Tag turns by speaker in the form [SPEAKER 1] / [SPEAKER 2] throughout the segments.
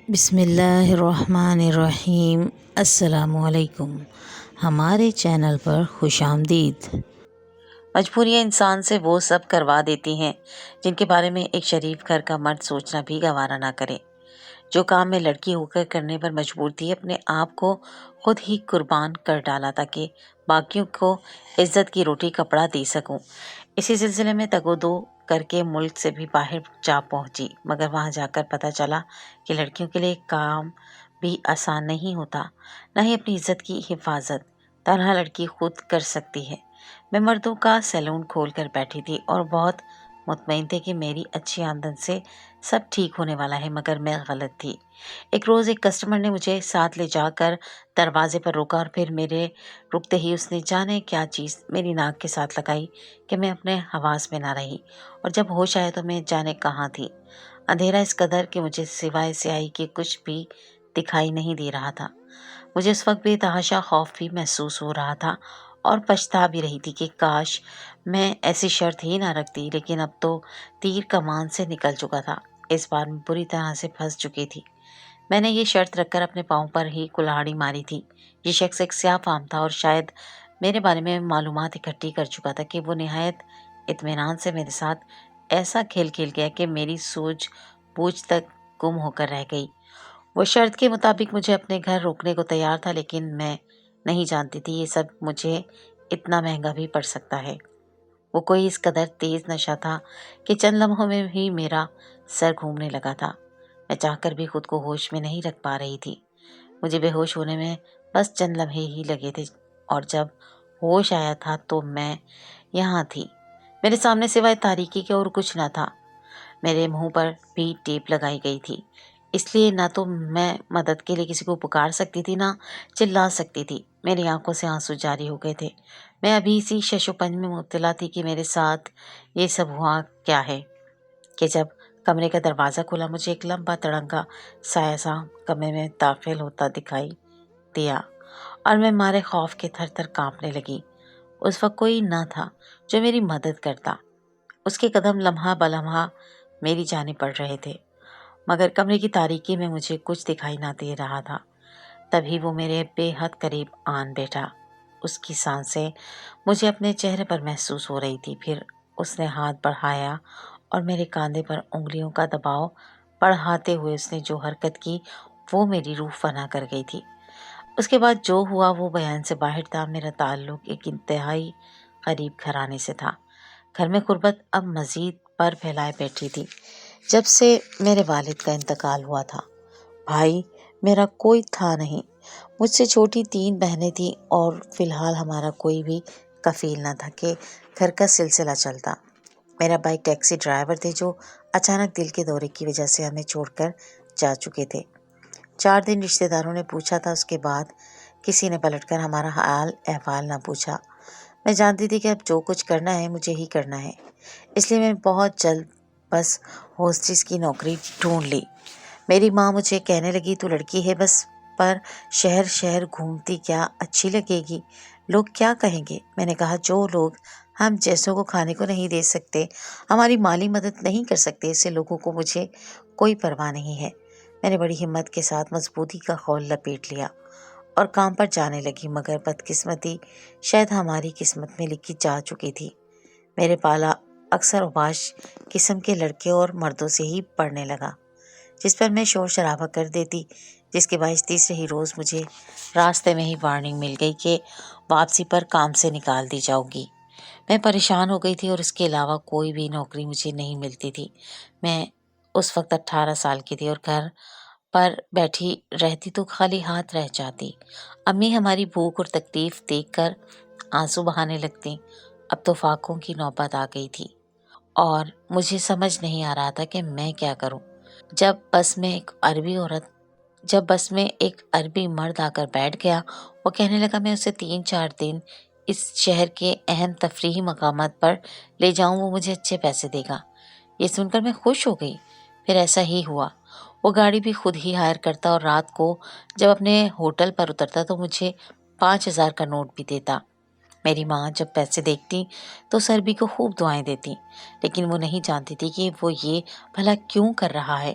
[SPEAKER 1] بسم اللہ الرحمن الرحیم۔ السلام علیکم، ہمارے چینل پر خوش آمدید۔ مجبوریاں انسان سے وہ سب کروا دیتی ہیں جن کے بارے میں ایک شریف گھر کا مرد سوچنا بھی گوارا نہ کرے۔ جو کام میں لڑکی ہو کر کرنے پر مجبور تھی، اپنے آپ کو خود ہی قربان کر ڈالا تاکہ باقیوں کو عزت کی روٹی کپڑا دے سکوں۔ اسی سلسلے میں تگ و دو کر کے ملک سے بھی باہر جا پہنچی، مگر وہاں جا کر پتہ چلا کہ لڑکیوں کے لیے کام بھی آسان نہیں ہوتا، نہ ہی اپنی عزت کی حفاظت تنہا لڑکی خود کر سکتی ہے۔ میں مردوں کا سیلون کھول کر بیٹھی تھی اور بہت مطمئن تھے کہ میری اچھی آمدن سے سب ٹھیک ہونے والا ہے، مگر میں غلط تھی۔ ایک روز ایک کسٹمر نے مجھے ساتھ لے جا کر دروازے پر روکا اور پھر میرے رکتے ہی اس نے جانے کیا چیز میری ناک کے ساتھ لگائی کہ میں اپنے حواس میں نہ رہی، اور جب ہوش آیا تو میں جانے کہاں تھی۔ اندھیرا اس قدر کہ مجھے سوائے سیاہی کے کچھ بھی دکھائی نہیں دے رہا تھا۔ مجھے اس وقت بے تحاشا خوف بھی محسوس ہو رہا تھا اور پچھتا بھی رہی تھی کہ کاش میں ایسی شرط ہی نہ رکھتی، لیکن اب تو تیر کمان سے نکل چکا تھا۔ اس بار میں بری طرح سے پھنس چکی تھی۔ میں نے یہ شرط رکھ کر اپنے پاؤں پر ہی کلہاڑی ماری تھی۔ یہ شخص ایک سیاہ فام تھا اور شاید میرے بارے میں معلومات اکٹھی کر چکا تھا کہ وہ نہایت اطمینان سے میرے ساتھ ایسا کھیل کھیل گیا کہ میری سوجھ بوجھ تک گم ہو کر رہ گئی۔ وہ شرط کے مطابق مجھے اپنے گھر روکنے کو تیار تھا، لیکن میں نہیں جانتی تھی یہ سب مجھے اتنا مہنگا بھی پڑ سکتا ہے۔ وہ کوئی اس قدر تیز نشہ تھا کہ چند لمحوں میں ہی میرا سر گھومنے لگا تھا۔ میں چاہ کر بھی خود کو ہوش میں نہیں رکھ پا رہی تھی۔ مجھے بے ہوش ہونے میں بس چند لمحے ہی لگے تھے، اور جب ہوش آیا تھا تو میں یہاں تھی۔ میرے سامنے سوائے تاریکی کے اور کچھ نہ تھا۔ میرے منہ پر بھی ٹیپ لگائی گئی تھی، اس لیے نہ تو میں مدد کے لیے کسی کو پکار سکتی تھی، نہ چلا سکتی تھی۔ میری آنکھوں سے آنسو جاری ہو گئے تھے۔ میں ابھی اسی شش و پنج میں مبتلا تھی کہ میرے ساتھ یہ سب ہوا کیا ہے کہ جب کمرے کا دروازہ کھلا، مجھے ایک لمبا تڑنگا سایہ سا کمرے میں داخل ہوتا دکھائی دیا اور میں مارے خوف کے تھر تھر کانپنے لگی۔ اس وقت کوئی نہ تھا جو میری مدد کرتا۔ اس کے قدم لمحہ بلمحہ میری جانب بڑھ رہے تھے، مگر کمرے کی تاریکی میں مجھے کچھ دکھائی نہ دے رہا تھا۔ تبھی وہ میرے بے حد قریب آن بیٹھا۔ اس کی سانسیں مجھے اپنے چہرے پر محسوس ہو رہی تھی۔ پھر اس نے ہاتھ بڑھایا اور میرے کاندھے پر انگلیوں کا دباؤ بڑھاتے ہوئے اس نے جو حرکت کی وہ میری روح فنا کر گئی تھی۔ اس کے بعد جو ہوا وہ بیان سے باہر تھا۔ میرا تعلق ایک انتہائی غریب گھرانے سے تھا۔ گھر میں غربت اب مزید پر پھیلائے بیٹھی تھی جب سے میرے والد کا انتقال ہوا تھا۔ بھائی میرا کوئی تھا نہیں، مجھ سے چھوٹی 3 بہنیں تھیں اور فی الحال ہمارا کوئی بھی کفیل نہ تھا کہ گھر کا سلسلہ چلتا۔ میرا بھائی ٹیکسی ڈرائیور تھے جو اچانک دل کے دورے کی وجہ سے ہمیں چھوڑ کر جا چکے تھے۔ 4 دن رشتہ داروں نے پوچھا تھا، اس کے بعد کسی نے پلٹ کر ہمارا حال احوال نہ پوچھا۔ میں جانتی تھی کہ اب جو کچھ کرنا ہے مجھے ہی کرنا ہے، اس لیے میں بہت جلد بس ہوسٹس کی نوکری ڈھونڈ لی۔ میری ماں مجھے کہنے لگی تو لڑکی ہے بس، پر شہر شہر گھومتی کیا اچھی لگے گی، لوگ کیا کہیں گے؟ میں نے کہا جو لوگ ہم جیسوں کو کھانے کو نہیں دے سکتے، ہماری مالی مدد نہیں کر سکتے، ایسے لوگوں کو مجھے کوئی پرواہ نہیں ہے۔ میں نے بڑی ہمت کے ساتھ مضبوطی کا خول لپیٹ لیا اور کام پر جانے لگی، مگر بدقسمتی شاید ہماری قسمت میں لکھی جا چکی تھی۔ میرے پالا اکثر اوباش قسم کے لڑکے اور مردوں سے ہی پڑنے لگا، جس پر میں شور شرابہ کر دیتی، جس کے باعث تیسرے ہی روز مجھے راستے میں ہی وارننگ مل گئی کہ واپسی پر کام سے نکال دی جاؤ گی۔ میں پریشان ہو گئی تھی اور اس کے علاوہ کوئی بھی نوکری مجھے نہیں ملتی تھی۔ میں اس وقت 18 سال کی تھی اور گھر پر بیٹھی رہتی تو خالی ہاتھ رہ جاتی۔ امی ہماری بھوک اور تکلیف دیکھ کر آنسو بہانے لگتی۔ اب تو فاقوں کی نوبت آ گئی تھی اور مجھے سمجھ نہیں آ رہا تھا کہ میں کیا کروں۔ جب بس میں ایک عربی مرد آ کر بیٹھ گیا، وہ کہنے لگا میں اسے 3-4 دن اس شہر کے اہم تفریحی مقامات پر لے جاؤں، وہ مجھے اچھے پیسے دے گا۔ یہ سن کر میں خوش ہو گئی۔ پھر ایسا ہی ہوا، وہ گاڑی بھی خود ہی ہائر کرتا اور رات کو جب اپنے ہوٹل پر اترتا تو مجھے 5000 کا نوٹ بھی دیتا۔ میری ماں جب پیسے دیکھتی تو سربی کو خوب دعائیں دیتی، لیکن وہ نہیں جانتی تھی کہ وہ یہ بھلا کیوں کر رہا ہے۔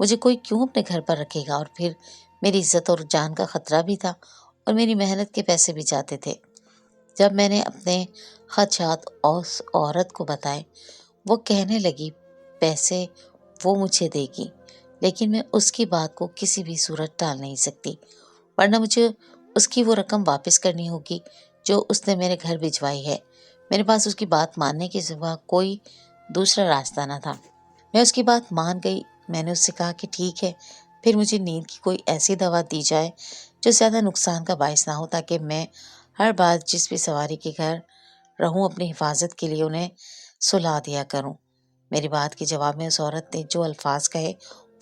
[SPEAKER 1] مجھے کوئی کیوں اپنے گھر پر رکھے گا، اور پھر میری عزت اور جان کا خطرہ بھی تھا اور میری محنت کے پیسے بھی جاتے تھے۔ جب میں نے اپنے خدشات اس عورت کو بتائے، وہ کہنے لگی پیسے وہ مجھے دے گی، لیکن میں اس کی بات کو کسی بھی صورت ٹال نہیں سکتی، ورنہ مجھے اس کی وہ رقم واپس کرنی ہوگی جو اس نے میرے گھر بھجوائی ہے۔ میرے پاس اس کی بات ماننے کے سوا کوئی دوسرا راستہ نہ تھا۔ میں اس کی بات مان گئی۔ میں نے اس سے کہا کہ ٹھیک ہے، پھر مجھے نیند کی کوئی ایسی دوا دی جائے جو زیادہ نقصان کا باعث نہ ہو، تاکہ میں ہر بار جس بھی سواری کے گھر رہوں اپنی حفاظت کے لیے انہیں سلا دیا کروں۔ میری بات کے جواب میں اس عورت نے جو الفاظ کہے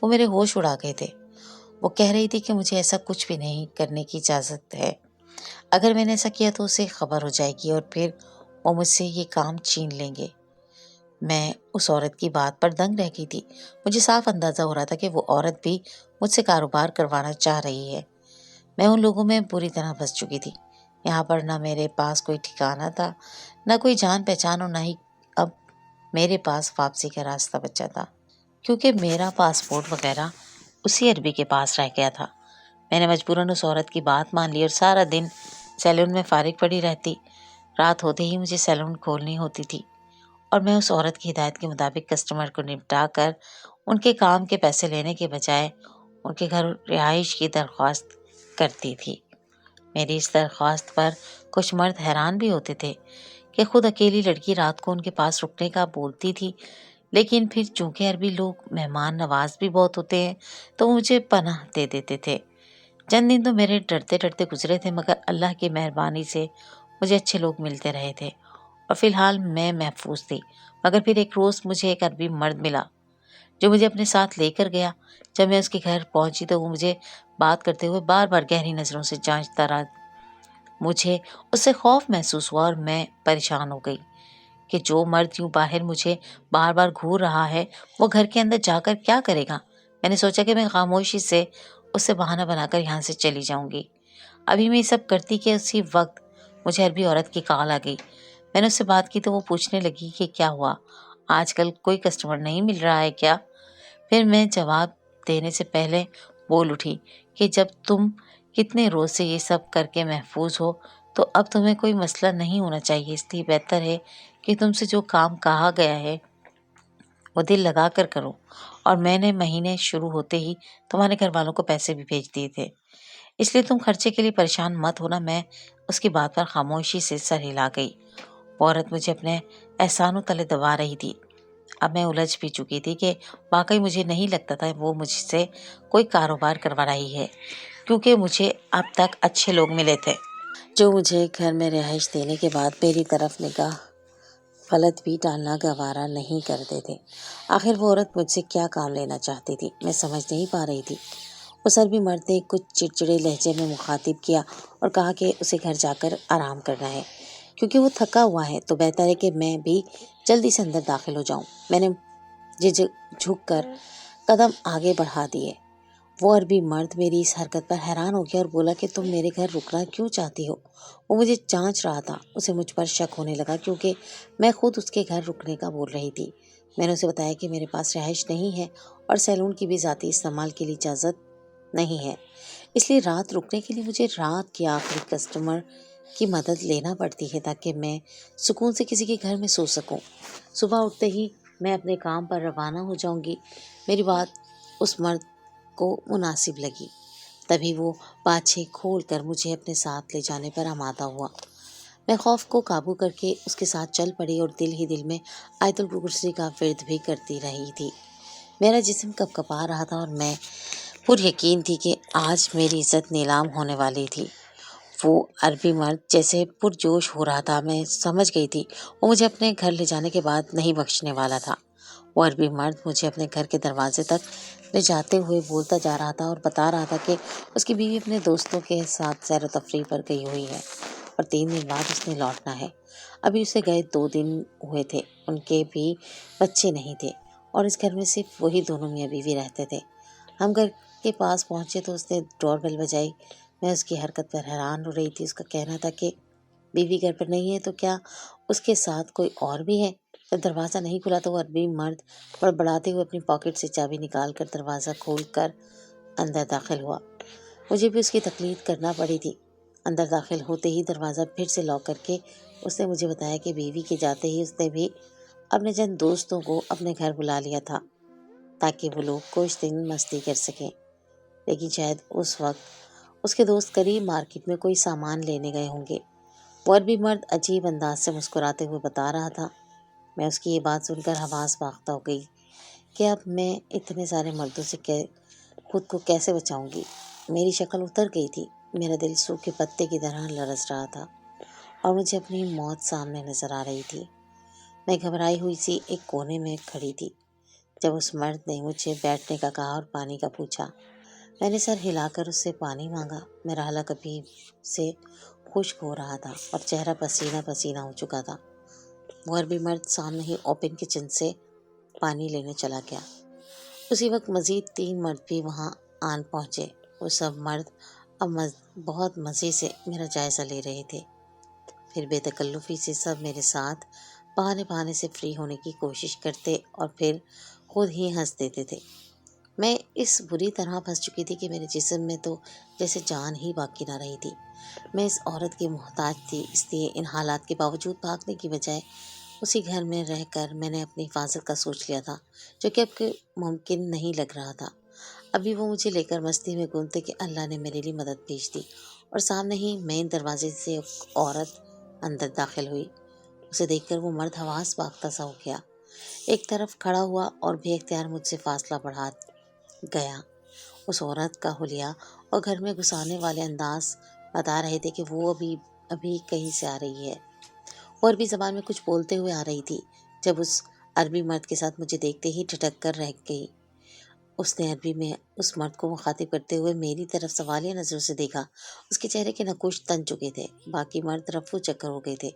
[SPEAKER 1] وہ میرے ہوش اڑا گئے تھے۔ وہ کہہ رہی تھی کہ مجھے ایسا کچھ بھی نہیں کرنے کی اجازت ہے، اگر میں نے ایسا کیا تو اسے خبر ہو جائے گی اور پھر وہ مجھ سے یہ کام چھین لیں گے۔ میں اس عورت کی بات پر دنگ رہ گئی تھی۔ مجھے صاف اندازہ ہو رہا تھا کہ وہ عورت بھی مجھ سے کاروبار کروانا چاہ رہی ہے۔ میں ان لوگوں میں بری طرح پھنس چکی تھی۔ یہاں پر نہ میرے پاس کوئی ٹھکانہ تھا، نہ کوئی جان پہچان، اور نہ ہی اب میرے پاس واپسی کا راستہ بچا تھا، کیونکہ میرا پاسپورٹ وغیرہ اسی عربی کے پاس رہ گیا تھا۔ میں نے مجبوراً اس عورت کی بات مان لی اور سارا دن سیلون میں فارغ پڑی رہتی۔ رات ہوتے ہی مجھے سیلون کھولنی ہوتی تھی اور میں اس عورت کی ہدایت کے مطابق کسٹمر کو نپٹا کر ان کے کام کے پیسے لینے کے بجائے ان کے گھر رہائش کی درخواست کرتی تھی۔ میری اس درخواست پر کچھ مرد حیران بھی ہوتے تھے کہ خود اکیلی لڑکی رات کو ان کے پاس رکنے کا بولتی تھی، لیکن پھر چونکہ عربی لوگ مہمان نواز بھی بہت ہوتے ہیں تو مجھے پناہ دے دیتے تھے۔ چند دن تو میرے ڈرتے ڈرتے گزرے تھے، مگر اللہ کی مہربانی سے مجھے اچھے لوگ ملتے رہے تھے اور فی الحال میں محفوظ تھی۔ مگر پھر ایک روز مجھے ایک عربی مرد ملا جو مجھے اپنے ساتھ لے کر گیا۔ جب میں اس کے گھر پہنچی تو وہ مجھے بات کرتے ہوئے بار بار گہری نظروں سے جانچتا رہا۔ مجھے اس سے خوف محسوس ہوا اور میں پریشان ہو گئی کہ جو مرد یوں باہر مجھے بار بار گھور رہا ہے وہ گھر کے اندر جا کر کیا کرے گا۔ میں نے سوچا کہ میں خاموشی سے اس سے بہانہ بنا کر یہاں سے چلی جاؤں گی۔ ابھی میں یہ سب کرتی کہ اسی وقت مجھے عربی عورت کی کال آ گئی۔ میں نے اس سے بات کی تو وہ پوچھنے لگی کہ کیا ہوا، آج کل کوئی کسٹمر نہیں مل رہا ہے کیا؟ پھر میں جواب دینے سے پہلے بول اٹھی کہ جب تم کتنے روز سے یہ سب کر کے محفوظ ہو تو اب تمہیں کوئی مسئلہ نہیں ہونا چاہیے، اس لیے بہتر ہے کہ تم سے جو کام کہا گیا ہے وہ دل لگا کر کرو۔ اور میں نے مہینے شروع ہوتے ہی تمہارے گھر والوں کو پیسے بھی بھیج دیے تھے، اس لیے تم خرچے کے لیے پریشان مت ہونا۔ میں اس کی بات پر خاموشی سے سر ہلا گئی۔ وہ عورت مجھے اپنے احسانوں تلے دبا رہی تھی۔ اب میں الجھ بھی چکی تھی کہ واقعی مجھے نہیں لگتا تھا وہ مجھ سے کوئی کاروبار کروا رہی ہے، کیونکہ مجھے اب تک اچھے لوگ ملے تھے جو مجھے گھر میں رہائش دینے کے بعد میری طرف نگاہ فلت بھی ڈالنا گوارا نہیں کرتے تھے۔ آخر وہ عورت مجھ سے کیا کام لینا چاہتی تھی، میں سمجھ نہیں پا رہی تھی۔ اس عربی مرد نے کچھ چڑچڑے لہجے میں مخاطب کیا اور کہا کہ اسے گھر جا کر آرام کرنا ہے، کیونکہ وہ تھکا ہوا ہے تو بہتر ہے کہ میں بھی جلدی سے اندر داخل ہو جاؤں۔ میں نے جھک کر قدم آگے بڑھا دیے۔ وہ عربی مرد میری اس حرکت پر حیران ہو گیا اور بولا کہ تم میرے گھر رکنا کیوں چاہتی ہو؟ وہ مجھے جانچ رہا تھا۔ اسے مجھ پر شک ہونے لگا کیونکہ میں خود اس کے گھر رکنے کا بول رہی تھی۔ میں نے اسے بتایا کہ میرے پاس رہائش نہیں ہے اور سیلون کی بھی ذاتی استعمال کے لیے اجازت نہیں ہے، اس لیے رات رکنے کے لیے مجھے رات کے آخری کسٹمر کی مدد لینا پڑتی ہے تاکہ میں سکون سے کسی کے گھر میں سو سکوں۔ صبح اٹھتے ہی میں اپنے کام پر روانہ ہو جاؤں گی۔ میری بات اس مرد کو مناسب لگی، تبھی وہ پاچھے کھول کر مجھے اپنے ساتھ لے جانے پر آمادہ ہوا۔ میں خوف کو قابو کر کے اس کے ساتھ چل پڑی اور دل ہی دل میں آیت الکرسی کا ورد بھی کرتی رہی تھی۔ میرا جسم کپکپا رہا تھا اور میں پر یقین تھی کہ آج میری عزت نیلام ہونے والی تھی۔ وہ عربی مرد جیسے پرجوش ہو رہا تھا، میں سمجھ گئی تھی وہ مجھے اپنے گھر لے جانے کے بعد نہیں بخشنے والا تھا۔ وہ عربی مرد مجھے اپنے گھر کے دروازے تک لے جاتے ہوئے بولتا جا رہا تھا اور بتا رہا تھا کہ اس کی بیوی اپنے دوستوں کے ساتھ سیر و تفریح پر گئی ہوئی ہے اور 3 دن بعد اس نے لوٹنا ہے۔ ابھی اسے گئے 2 دن ہوئے تھے، ان کے بھی بچے نہیں تھے اور اس گھر میں صرف وہی دونوں میاں بیوی رہتے تھے۔ ہم گھر کے پاس پہنچے تو اس نے ڈور بیل بجائی۔ میں اس کی حرکت پر حیران ہو رہی تھی۔ اس کا کہنا تھا کہ بیوی گھر پر نہیں ہے تو کیا اس کے ساتھ کوئی اور بھی ہے؟ جب دروازہ نہیں کھلا تو وہ عربی مرد بڑبڑاتے ہوئے اپنی پاکٹ سے چابی نکال کر دروازہ کھول کر اندر داخل ہوا۔ مجھے بھی اس کی تقلید کرنا پڑی تھی۔ اندر داخل ہوتے ہی دروازہ پھر سے لاک کر کے اس نے مجھے بتایا کہ بیوی کے جاتے ہی اس نے بھی اپنے چند دوستوں کو اپنے گھر بلا لیا تھا تاکہ وہ لوگ کچھ دن مستی کر سکیں، لیکن شاید اس وقت اس کے دوست قریب مارکیٹ میں کوئی سامان لینے گئے ہوں گے۔ وہ عربی مرد عجیب انداز سے مسکراتے ہوئے بتا رہا تھا۔ میں اس کی یہ بات سن کر حواس باختہ ہو گئی کہ اب میں اتنے سارے مردوں سے خود کو کیسے بچاؤں گی۔ میری شکل اتر گئی تھی، میرا دل سوکھے پتے کی طرح لرز رہا تھا اور مجھے اپنی موت سامنے نظر آ رہی تھی۔ میں گھبرائی ہوئی سی ایک کونے میں کھڑی تھی جب اس مرد نے مجھے بیٹھنے کا کہا اور پانی کا پوچھا۔ میں نے سر ہلا کر اس سے پانی مانگا۔ میرا حلق ابھی سے خشک ہو رہا تھا اور چہرہ پسینہ پسینہ ہو چکا تھا۔ وہ عربی مرد سامنے ہی اوپن کچن سے پانی لینے چلا گیا۔ اسی وقت مزید 3 مرد بھی وہاں آن پہنچے۔ وہ سب مرد اب بہت مزے سے میرا جائزہ لے رہے تھے۔ پھر بے تکلفی سے سب میرے ساتھ بہانے سے فری ہونے کی کوشش کرتے اور پھر خود ہی ہنس دیتے تھے۔ میں اس بری طرح پھنس چکی تھی کہ میرے جسم میں تو جیسے جان ہی باقی نہ رہی تھی۔ میں اس عورت کی محتاج تھی، اس لیے ان حالات کے باوجود بھاگنے کی بجائے اسی گھر میں رہ کر میں نے اپنی حفاظت کا سوچ لیا تھا، جو کہ اب ممکن نہیں لگ رہا تھا۔ ابھی وہ مجھے لے کر مستی میں گم تھے کہ اللہ نے میرے لیے مدد بھیج دی اور سامنے ہی مین دروازے سے ایک عورت اندر داخل ہوئی۔ اسے دیکھ کر وہ مرد حواس باختہ سا ہو گیا، ایک طرف کھڑا ہوا اور بے اختیار مجھ سے فاصلہ بڑھا گیا۔ اس عورت کا حلیہ اور گھر میں گھسانے والے انداز بتا رہے تھے کہ وہ ابھی کہیں سے آ رہی ہے۔ وہ عربی زبان میں کچھ بولتے ہوئے آ رہی تھی۔ جب اس عربی مرد کے ساتھ مجھے دیکھتے ہی ٹھٹک کر رہ گئی۔ اس نے عربی میں اس مرد کو مخاطب کرتے ہوئے میری طرف سوالیہ نظروں سے دیکھا۔ اس کے چہرے کے نقوش تن چکے تھے، باقی مرد رفو چکر ہو گئے تھے۔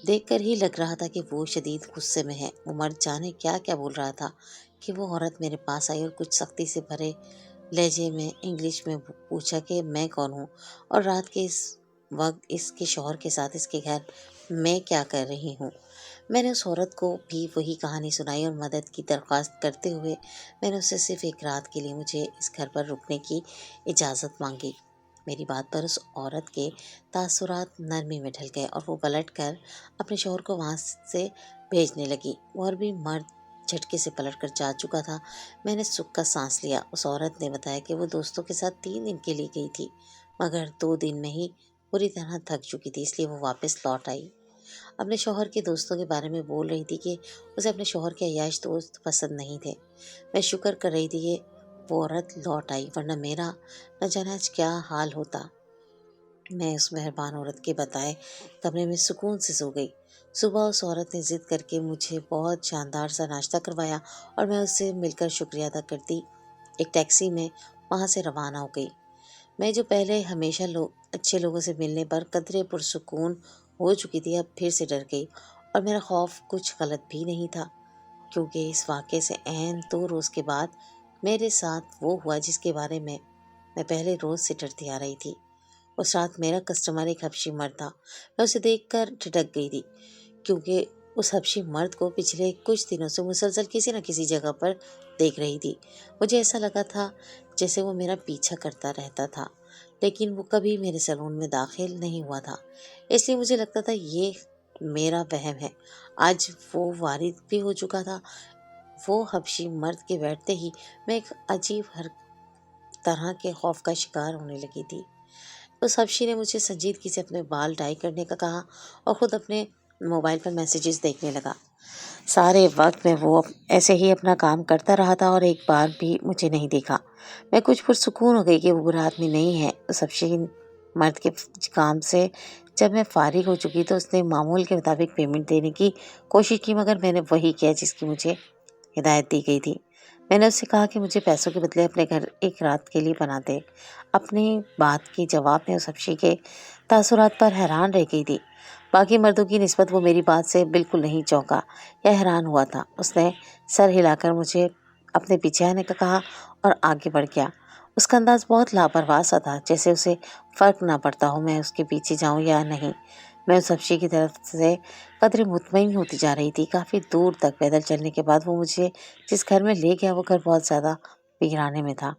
[SPEAKER 1] دیکھ کر ہی لگ رہا تھا کہ وہ شدید غصے میں ہے۔ وہ مرد جانے کیا کیا بول رہا تھا کہ وہ عورت میرے پاس آئی اور کچھ سختی سے بھرے لہجے میں انگلش میں پوچھا کہ میں کون ہوں اور رات کے اس وقت اس کے شوہر کے ساتھ اس کے گھر میں کیا کر رہی ہوں۔ میں نے اس عورت کو بھی وہی کہانی سنائی اور مدد کی درخواست کرتے ہوئے میں نے اس سے صرف ایک رات کے لیے مجھے اس گھر پر رکنے کی اجازت مانگی۔ میری بات پر اس عورت کے تاثرات نرمی میں ڈھل گئے اور وہ پلٹ کر اپنے شوہر کو وہاں سے بھیجنے لگی۔ وہ عربی مرد جھٹکے سے پلٹ کر جا چکا تھا۔ میں نے سکھ کا سانس لیا۔ اس عورت نے بتایا کہ وہ دوستوں کے ساتھ 3 دن کے لیے گئی تھی، مگر 2 دن میں ہی پوری طرح تھک چکی تھی، اس لیے وہ واپس لوٹ آئی۔ اپنے شوہر کے دوستوں کے بارے میں بول رہی تھی کہ اسے اپنے شوہر کے عیاش دوست پسند نہیں تھے۔ میں شکر کر رہی تھی کہ وہ عورت لوٹ آئی، ورنہ میرا نہ جانے آج کیا حال ہوتا۔ میں اس مہربان عورت کے بتائے کمرے میں سکون سے سو گئی۔ صبح اس عورت نے ضد کر کے مجھے بہت شاندار سا ناشتہ کروایا اور میں اس سے مل کر شکریہ ادا کرتی ایک ٹیکسی میں وہاں سے روانہ ہو گئی۔ میں جو پہلے ہمیشہ اچھے لوگوں سے ملنے پر قدرے پرسکون ہو چکی تھی، اب پھر سے ڈر گئی اور میرا خوف کچھ غلط بھی نہیں تھا، کیونکہ اس واقعے سے عین 2 روز کے بعد میرے ساتھ وہ ہوا جس کے بارے میں پہلے روز سے ڈرتی آ رہی تھی۔ اس رات میرا کسٹمر ایک حبشی مرد تھا۔ میں اسے دیکھ کر ٹھٹک گئی تھی، کیونکہ اس حبشی مرد کو پچھلے کچھ دنوں سے مسلسل کسی نہ کسی جگہ پر دیکھ رہی تھی۔ مجھے ایسا لگا تھا جیسے وہ میرا پیچھا کرتا رہتا تھا، لیکن وہ کبھی میرے سیلون میں داخل نہیں ہوا تھا، اس لیے مجھے لگتا تھا یہ میرا وہم ہے۔ آج وہ وارد بھی ہو چکا تھا۔ وہ حبشی مرد کے بیٹھتے ہی میں ایک عجیب ہر طرح کے خوف کا شکار ہونے لگی تھی۔ اس حبشی نے مجھے سنجیدگی سے اپنے بال ڈائی کرنے کا کہا اور خود اپنے موبائل پر میسیجز دیکھنے لگا۔ سارے وقت میں وہ ایسے ہی اپنا کام کرتا رہا تھا اور ایک بار بھی مجھے نہیں دیکھا۔ میں کچھ پرسکون ہو گئی کہ وہ برا آدمی نہیں ہے۔ اس حبشی مرد کے کام سے جب میں فارغ ہو چکی تو اس نے معمول کے مطابق پیمنٹ دینے کی کوشش کی، مگر میں نے وہی کیا جس کی مجھے ہدایت دی گئی تھی۔ میں نے اس سے کہا کہ مجھے پیسوں کے بدلے اپنے گھر ایک رات کے لیے بنا دے۔ اپنی بات کی جواب میں اس حبشی کے تاثرات پر حیران رہ گئی تھی۔ باقی مردوں کی نسبت وہ میری بات سے بالکل نہیں چونکا یا حیران ہوا تھا۔ اس نے سر ہلا کر مجھے اپنے پیچھے آنے کا کہا اور آگے بڑھ گیا۔ اس کا انداز بہت لاپرواہ سا تھا، جیسے اسے فرق نہ پڑتا ہو میں اس کے پیچھے جاؤں یا نہیں۔ میں اس حبشی کی طرف سے قدرے مطمئن ہوتی جا رہی تھی۔ کافی دور تک پیدل چلنے کے بعد وہ مجھے جس گھر میں لے گیا وہ گھر بہت زیادہ ویرانے میں تھا۔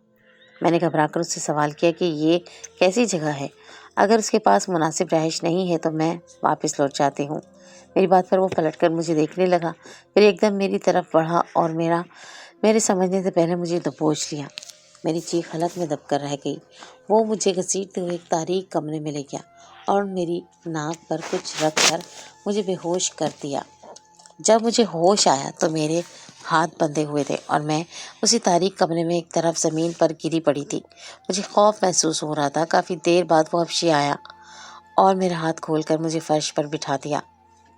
[SPEAKER 1] میں نے گھبرا کر اس سے سوال کیا کہ یہ کیسی جگہ ہے؟ اگر اس کے پاس مناسب رہائش نہیں ہے تو میں واپس لوٹ جاتی ہوں۔ میری بات پر وہ پلٹ کر مجھے دیکھنے لگا، پھر ایک دم میری طرف بڑھا اور میرے سمجھنے سے پہلے مجھے دبوچ لیا۔ میری چیخ حلق میں دب کر رہ گئی۔ وہ مجھے گھسیٹتے ہوئے ایک تاریک کمرے میں لے گیا اور میری ناک پر کچھ رکھ کر مجھے بے ہوش کر دیا۔ جب مجھے ہوش آیا تو میرے ہاتھ بندھے ہوئے تھے اور میں اسی تاریک کمرے میں ایک طرف زمین پر گری پڑی تھی۔ مجھے خوف محسوس ہو رہا تھا۔ کافی دیر بعد وہ حبشی آیا اور میرا ہاتھ کھول کر مجھے فرش پر بٹھا دیا۔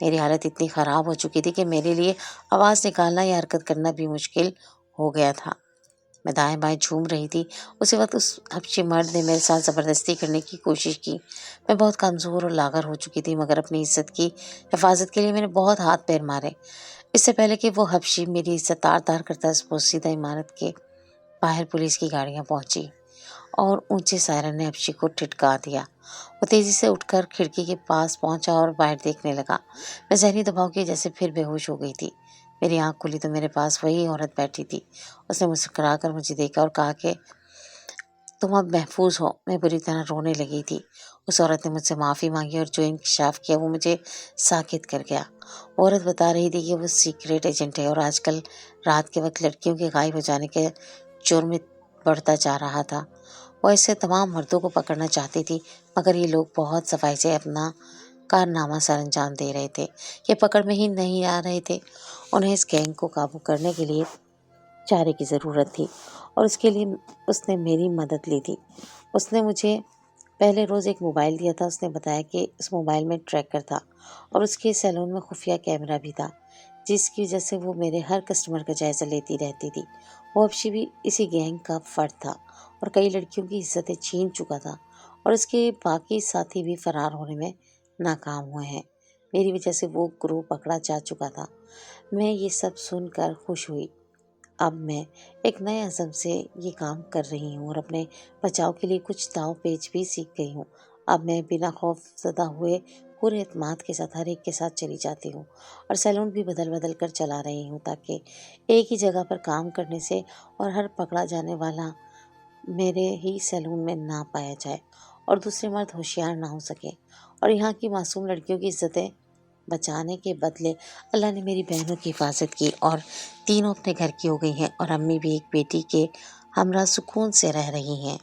[SPEAKER 1] میری حالت اتنی خراب ہو چکی تھی کہ میرے لیے آواز نکالنا یا حرکت کرنا بھی مشکل ہو گیا تھا۔ میں دائیں بائیں جھوم رہی تھی۔ اسی وقت اس حبشی مرد نے میرے ساتھ زبردستی کرنے کی کوشش کی۔ میں بہت کمزور اور لاغر ہو چکی تھی، مگر اپنی عزت کی حفاظت کے لیے میں نے بہت ہاتھ پیر مارے۔ اس سے پہلے کہ وہ حبشی میری عزت تار تار کرتا پوشیدہ عمارت کے باہر پولیس کی گاڑیاں پہنچی اور اونچے سائرن نے حبشی کو ٹھٹکا دیا۔ وہ تیزی سے اٹھ کر کھڑکی کے پاس پہنچا اور باہر دیکھنے لگا۔ میں ذہنی دباؤ کی وجہ سے پھر بے ہوش ہو گئی تھی۔ میری آنکھ کھلی تو میرے پاس وہی عورت بیٹھی تھی۔ اس نے مسکرا کر مجھے دیکھا اور کہا کہ تم اب محفوظ ہو۔ میں بری طرح رونے لگی تھی۔ اس عورت نے مجھ سے معافی مانگی اور جو انکشاف کیا وہ مجھے ساکت کر گیا۔ وہ عورت بتا رہی تھی کہ وہ سیکریٹ ایجنٹ ہے اور آج کل رات کے وقت لڑکیوں کے غائب ہو جانے کے جرم بڑھتا جا رہا تھا۔ وہ ایسے تمام مردوں کو پکڑنا چاہتی تھی، مگر یہ لوگ بہت صفائی سے اپنا کارنامہ سر انجام دے رہے تھے۔ یہ پکڑ میں ہی نہیں آ رہے تھے۔ انہیں اس گینگ کو قابو کرنے کے لیے چارے کی ضرورت تھی اور اس کے لیے اس نے میری مدد لی تھی۔ اس نے مجھے پہلے روز ایک موبائل دیا تھا۔ اس نے بتایا کہ اس موبائل میں ٹریکر تھا اور اس کے سیلون میں خفیہ کیمرہ بھی تھا، جس کی وجہ سے وہ میرے ہر کسٹمر کا جائزہ لیتی رہتی تھی۔ وہ حبشی بھی اسی گینگ کا فرد تھا اور کئی لڑکیوں کی عزتیں چھین چکا تھا اور اس کے باقی ساتھی بھی فرار ہونے میں ناکام ہوئے ہیں۔ میری وجہ سے وہ گروہ پکڑا جا چکا تھا۔ میں یہ سب سن کر خوش ہوئی۔ اب میں ایک نئے عزم سے یہ کام کر رہی ہوں اور اپنے بچاؤ کے لیے کچھ داؤ پیچ بھی سیکھ گئی ہوں۔ اب میں بنا خوف زدہ ہوئے پورے اعتماد کے ساتھ ہر ایک کے ساتھ چلی جاتی ہوں اور سیلون بھی بدل بدل کر چلا رہی ہوں تاکہ ایک ہی جگہ پر کام کرنے سے اور ہر پکڑا جانے والا میرے ہی سیلون میں نہ پایا جائے اور دوسرے مرد ہوشیار نہ ہو سکے۔ اور یہاں کی معصوم لڑکیوں کی عزتیں بچانے کے بدلے اللہ نے میری بہنوں کی حفاظت کی اور تینوں اپنے گھر کی ہو گئی ہیں اور امی بھی ایک بیٹی کے ہمراہ سکون سے رہ رہی ہیں۔